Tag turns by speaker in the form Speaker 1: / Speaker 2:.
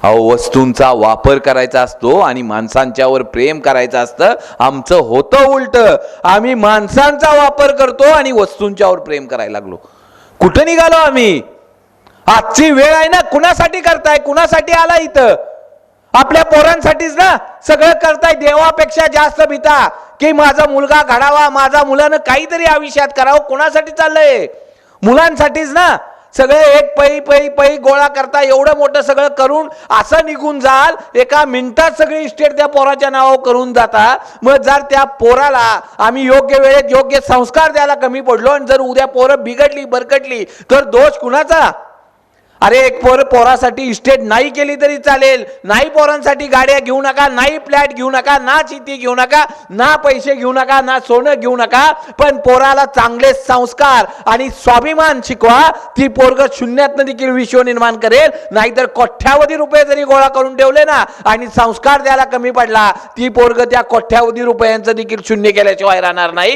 Speaker 1: अहो वस्तूंचा वापर करायचा असतो आणि माणसांच्यावर प्रेम करायचं असतं. आमचं होतं उलट. आम्ही माणसांचा वापर करतो आणि वस्तूंच्यावर प्रेम करायला लागलो. कुठं निघालो आम्ही? आजची वेळ आहे ना. कुणासाठी करताय? कुणासाठी आला इथं? आपल्या पोरांसाठीच ना सगळं करताय. देवापेक्षा जास्त भीता की माझा मुलगा घडावा, माझा मुलानं काहीतरी आयुष्यात करावं. कोणासाठी चाललंय? मुलांसाठीच ना. सगळे एक पै गोळा करता. एवढं मोठं सगळं करून असं निघून जाल, एका मिनिटात सगळी इस्टेट त्या पोराच्या नावावर करून जाता. मग जर त्या पोराला आम्ही योग्य वेळेत योग्य संस्कार द्यायला कमी पडलो आणि जर उद्या पोरं बिघडली बरकटली तर दोष कुणाचा? अरे एक पोरासाठी इस्टेट नाही केली तरी चालेल. नाही पोरांसाठी गाड्या घेऊ नका, नाही फ्लॅट घेऊ नका, ना शेती घेऊ नका, ना पैसे घेऊ नका, ना सोनं घेऊ नका, पण पोराला चांगले संस्कार आणि स्वाभिमान शिकवा. ती पोरग शून्यातनं देखील विश्व निर्माण करेल. नाहीतर कोट्यावधी रुपये जरी गोळा करून ठेवले ना आणि संस्कार द्यायला कमी पडला, ती पोरग त्या कोट्यावधी रुपयांचं देखील शून्य केल्याशिवाय राहणार नाही.